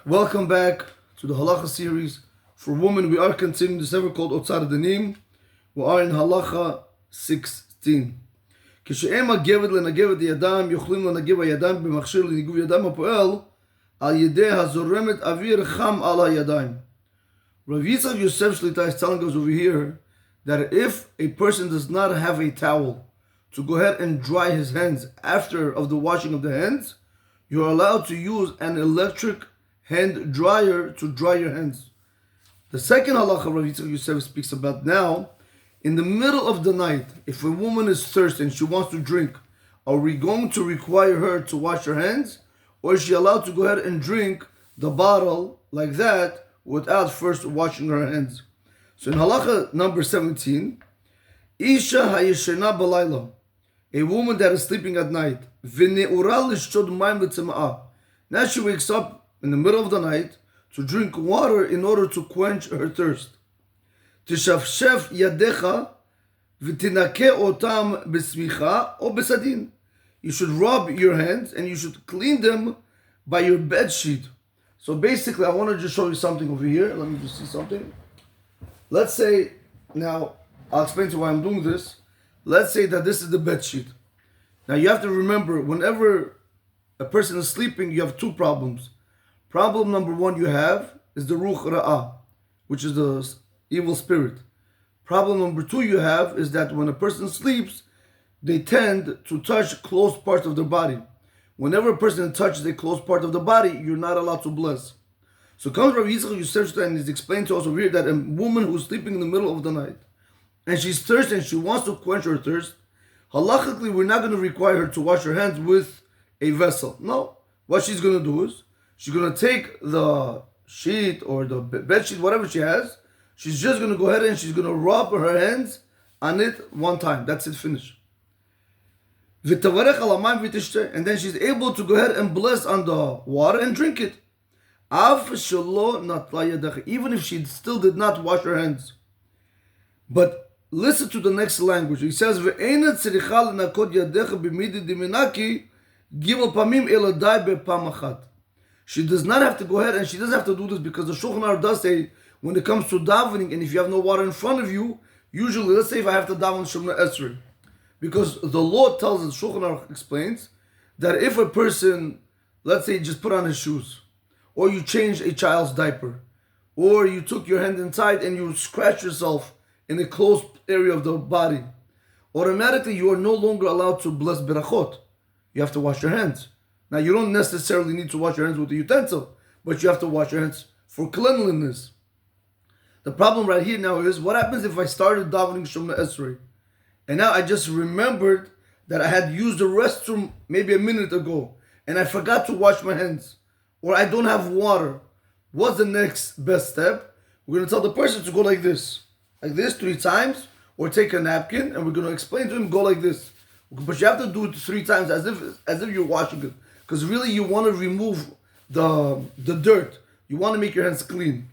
Welcome back to the Halacha series. For women, we are continuing the sefer called Otzar Danim. We are in Halacha 16. כשאם הגבת לנגבת ידם, יכולים לנגב הידיים במכשיר לניגוב ידיים הפועל על ידי הזורמת אוויר חם על הידיים. Rav Yitzchak Yosef Shlita is telling us over here that if a person does not have a towel to go ahead and dry his hands after of the washing of the hands, you are allowed to use an electric hand dryer to dry your hands. The second halacha Rav Yitzchak Yosef speaks about now, in the middle of the night, if a woman is thirsty and she wants to drink, are we going to require her to wash her hands, or is she allowed to go ahead and drink the bottle like that without first washing her hands? So in halacha number 17, Isha hayeshena balayla, a woman that is sleeping at night, v'ne'ura l'shtod mayim l'tzema'ah. Now she wakes up in the middle of the night to drink water in order to quench her thirst. Tishafshef yadecha v'tinake otam b'smicha o b'sadin. You should rub your hands and you should clean them by your bed sheet. So basically, I want to just show you something over here. Let me just see something. Let's say, now, I'll explain to you why I'm doing this. Let's say that this is the bed sheet. Now you have to remember, whenever a person is sleeping, you have two problems. Problem number one you have is the ruch ra'ah, which is the evil spirit. Problem number two you have is that when a person sleeps, they tend to touch close parts of their body. Whenever a person touches a close part of the body, you're not allowed to bless. So comes Rav Yitzchak Yosef and is explained to us over here that a woman who's sleeping in the middle of the night and she's thirsty and she wants to quench her thirst, halachically we're not going to require her to wash her hands with a vessel. No, what she's going to do is she's going to take the sheet or the bed sheet, whatever she has, she's just going to go ahead and she's going to rub her hands on it one time. That's it, finish. And then she's able to go ahead and bless on the water and drink it. Even if she still did not wash her hands. But listen to the next language. He says, she does not have to go ahead and she doesn't have to do this because the Shulchan Aruch does say when it comes to davening and if you have no water in front of you, usually, let's say if I have to daven Shemona Esrei, because the law tells us, Shulchan Aruch explains, that if a person, let's say, just put on his shoes, or you changed a child's diaper, or you took your hand inside and you scratch yourself in a closed area of the body, automatically you are no longer allowed to bless berachot. You have to wash your hands. Now, you don't necessarily need to wash your hands with a utensil, but you have to wash your hands for cleanliness. The problem right here now is, what happens if I started davening Shemona Esrei, and now I just remembered that I had used the restroom maybe a minute ago, and I forgot to wash my hands, or I don't have water. What's the next best step? We're going to tell the person to go like this 3 times, or take a napkin, and we're going to explain to him, go like this. But you have to do it 3 times as if you're washing it, because really you want to remove the dirt. You want to make your hands clean.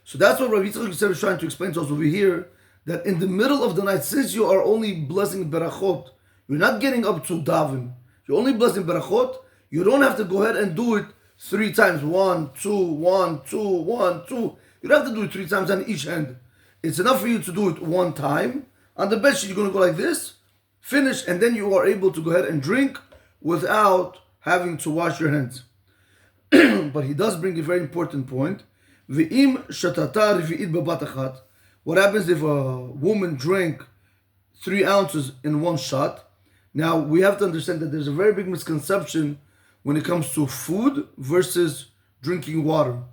So that's what Rav Yitzchak Yosef is trying to explain to us over here, that in the middle of the night, since you are only blessing berachot, you're not getting up to daven. You're only blessing berachot. You don't have to go ahead and do it 3 times. 1, 2, 1, 2, 1, 2. You don't have to do it 3 times on each hand. It's enough for you to do it 1 time. On the bed sheet, you're going to go like this, finish, and then you are able to go ahead and drink without having to wash your hands. But he does bring a very important point. V'im shatata revi'it bebat achat. What happens if a woman drank 3 ounces in one shot? Now, we have to understand that there's a very big misconception when it comes to food versus drinking water.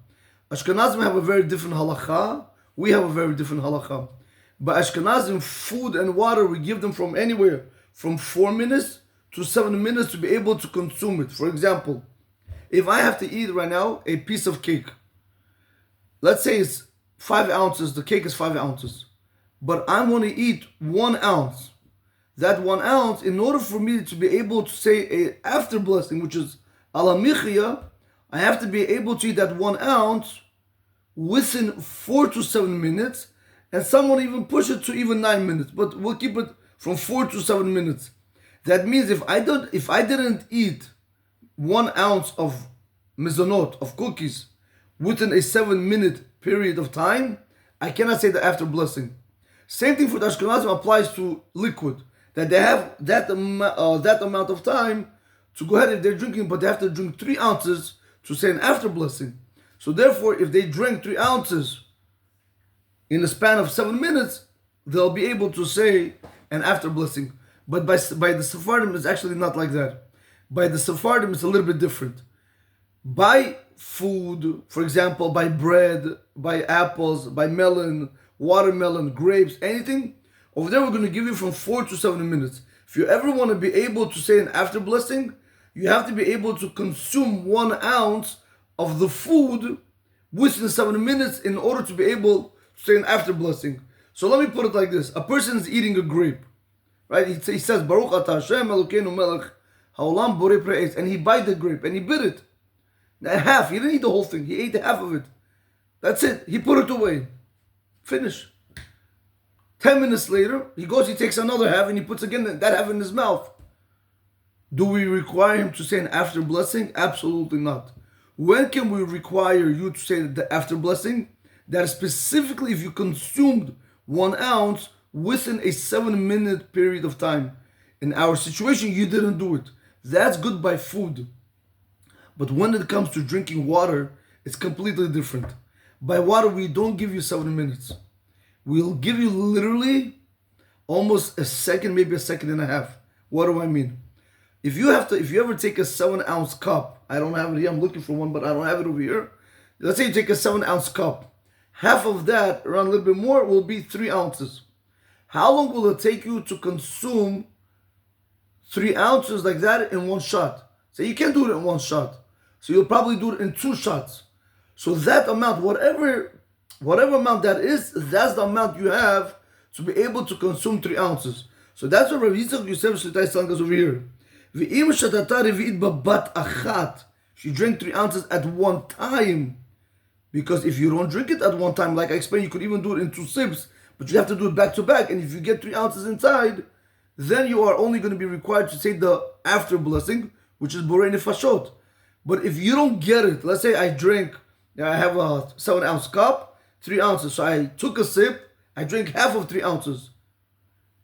Ashkenazim have a very different halacha. We have a very different halacha. But Ashkenazim, food and water, we give them from anywhere from 4 minutes to 7 minutes to be able to consume it. For example, if I have to eat right now a piece of cake, let's say it's 5 ounces, the cake is 5 ounces, but I want to eat 1 ounce. That 1 ounce, in order for me to be able to say a after blessing, which is ala michya, I have to be able to eat that 1 ounce within 4 to 7 minutes, and someone even push it to even 9 minutes, but we'll keep it from 4 to 7 minutes. That means if I didn't eat 1 ounce of mizonot, of cookies, within a 7-minute period of time, I cannot say the after blessing. Same thing for the Ashkenazim applies to liquid, that they have that amount of time to go ahead if they're drinking, but they have to drink 3 ounces to say an after blessing. So therefore, if they drink 3 ounces in the span of 7 minutes, they'll be able to say an after blessing. But by the Sephardim, it's actually not like that. By the Sephardim, it's a little bit different. By food, for example, by bread, by apples, by melon, watermelon, grapes, anything, over there we're going to give you from 4 to 7 minutes. If you ever want to be able to say an after blessing, you have to be able to consume 1 ounce of the food within 7 minutes in order to be able to say an after blessing. So let me put it like this. A person is eating a grape, right? He says, Baruch Ata Hashem Elokeinu melech haolam borei peri, and he bite the grape and he bit it. Half, he didn't eat the whole thing. He ate half of it. That's it. He put it away. Finish. 10 minutes later, he goes, he takes another half and he puts again that half in his mouth. Do we require him to say an after blessing? Absolutely not. When can we require you to say the after blessing? That is specifically if you consumed 1 ounce within a 7-minute period of time. In our situation, you didn't do it. That's good by food. But when it comes to drinking water, it's completely different. By water, we don't give you 7 minutes. We'll give you literally almost a second, maybe a second and a half. What do I mean? If you ever take a 7-ounce cup, I don't have it here, I'm looking for one, but I don't have it over here. Let's say you take a 7-ounce cup. Half of that, around a little bit more, will be 3 ounces. How long will it take you to consume 3 ounces like that in 1 shot? So you can't do it in 1 shot. So you'll probably do it in 2 shots. So that amount, whatever amount that is, that's the amount you have to be able to consume 3 ounces. So that's what Rav Yitzchak Yosef Shlita is telling us over here. She drank 3 ounces at one time. Because if you don't drink it at one time, like I explained, you could even do it in 2 sips, but you have to do it back to back. And if you get 3 ounces inside, then you are only going to be required to say the after blessing, which is borei nefashot. But if you don't get it, let's say I have a 7-ounce cup, 3 ounces. So I took a sip, I drank half of 3 ounces.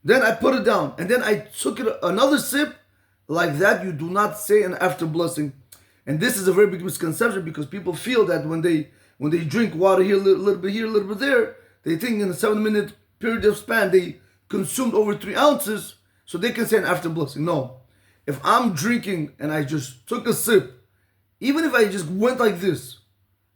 Then I put it down, and then I took another sip. Like that, you do not say an after blessing. And this is a very big misconception because people feel that when they drink water here, a little bit here, a little bit there, they think in a 7-minute period of span, they consumed over 3 ounces, so they can say an after blessing. No. If I'm drinking and I just took a sip, even if I just went like this,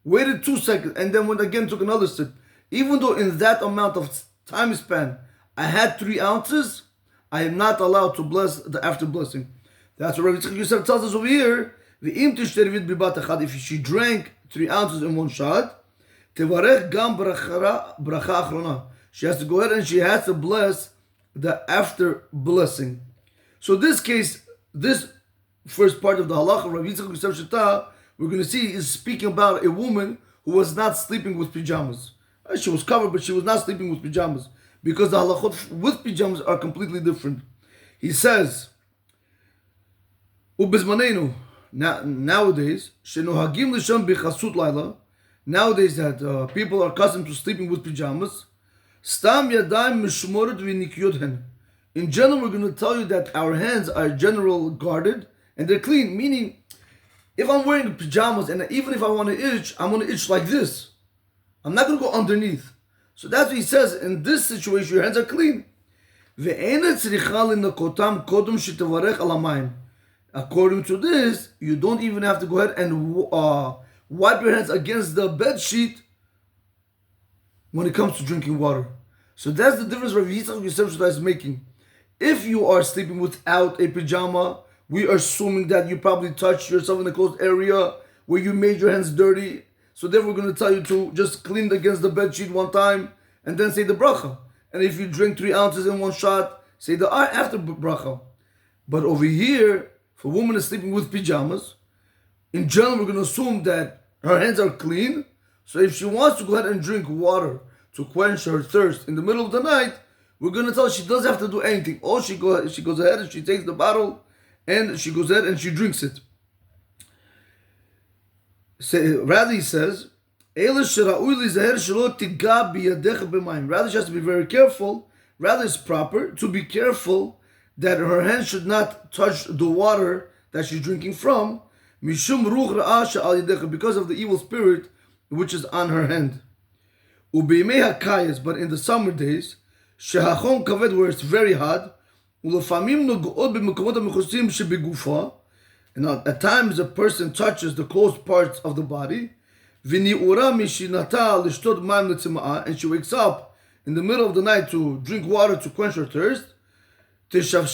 waited 2 seconds, and then went again, took another sip, even though in that amount of time span, I had 3 ounces, I am not allowed to bless the after blessing. That's what Rav Chaim Igal tells us over here. If she drank 3 ounces in 1 shot, she has to go ahead and she has to bless the after blessing. So this case, this first part of the halacha, Rav Yitzchak Yosef Shlita, we're going to see is speaking about a woman who was not sleeping with pajamas. She was covered, but she was not sleeping with pajamas because the halachot with pajamas are completely different. He says, "Ubizmanenu." Nowadays, nowadays that people are accustomed to sleeping with pajamas, in general, we're going to tell you that our hands are general guarded and they're clean, meaning if I'm wearing pajamas and even if I want to itch, I'm going to itch like this. I'm not going to go underneath. So that's what he says, in this situation, your hands are clean. According to this, you don't even have to go ahead and wipe your hands against the bed sheet when it comes to drinking water. So that's the difference Rav Yitzchak Yosef Shlita is making. If you are sleeping without a pajama, we are assuming that you probably touched yourself in the closed area where you made your hands dirty. So then we're going to tell you to just clean against the bed sheet 1 time and then say the bracha. And if you drink 3 ounces in 1 shot, say the after bracha. But over here, if a woman is sleeping with pajamas, in general, we're going to assume that her hands are clean. So if she wants to go ahead and drink water to quench her thirst in the middle of the night, we're going to tell her she doesn't have to do anything. All she goes ahead and she takes the bottle and she goes ahead and she drinks it. Rather, he says, Rather, she has to be very careful. Rather, it's proper to be careful that her hand should not touch the water that she's drinking from, because of the evil spirit which is on her hand. But in the summer days, where it's very hot, and at times a person touches the closed parts of the body, and she wakes up in the middle of the night to drink water to quench her thirst. This that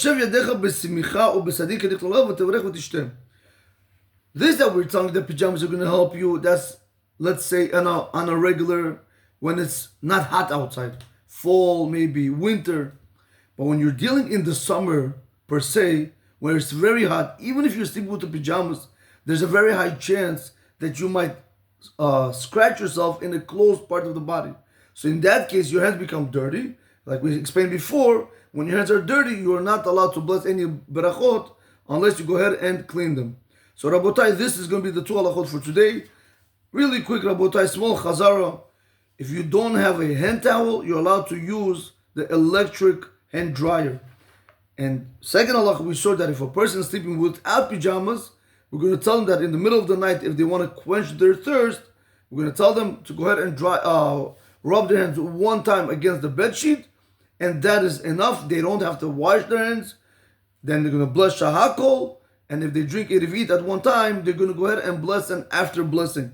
we're telling the pajamas are going to help you, that's, let's say, on a regular, when it's not hot outside, fall, maybe winter. But when you're dealing in the summer, per se, where it's very hot, even if you're sleeping with the pajamas, there's a very high chance that you might scratch yourself in a closed part of the body. So in that case, your hands become dirty. Like we explained before, when your hands are dirty, you are not allowed to bless any berachot unless you go ahead and clean them. So Rabotai, this is going to be the two halachot for today. Really quick, Rabotai, small chazara. If you don't have a hand towel, you're allowed to use the electric hand dryer. And second halacha, we saw that if a person is sleeping without pajamas, we're going to tell them that in the middle of the night, if they want to quench their thirst, we're going to tell them to go ahead and rub their hands one time against the bed sheet, and that is enough. They don't have to wash their hands. Then they're going to bless shahakol, and if they drink erivit at one time, they're going to go ahead and bless them after blessing.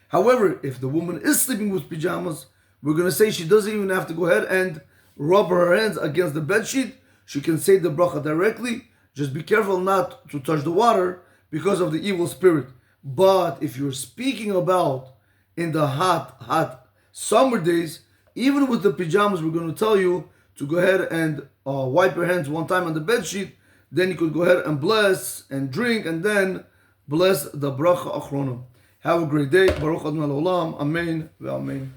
However, if the woman is sleeping with pajamas, we're going to say she doesn't even have to go ahead and rub her hands against the bed sheet. She can say the bracha directly. Just be careful not to touch the water because of the evil spirit. But if you're speaking about in the hot summer days, even with the pajamas, we're going to tell you to go ahead and wipe your hands one time on the bed sheet. Then you could go ahead and bless and drink and then bless the bracha achrona. Have a great day. Baruch Adonai Olam. Amen. Amen.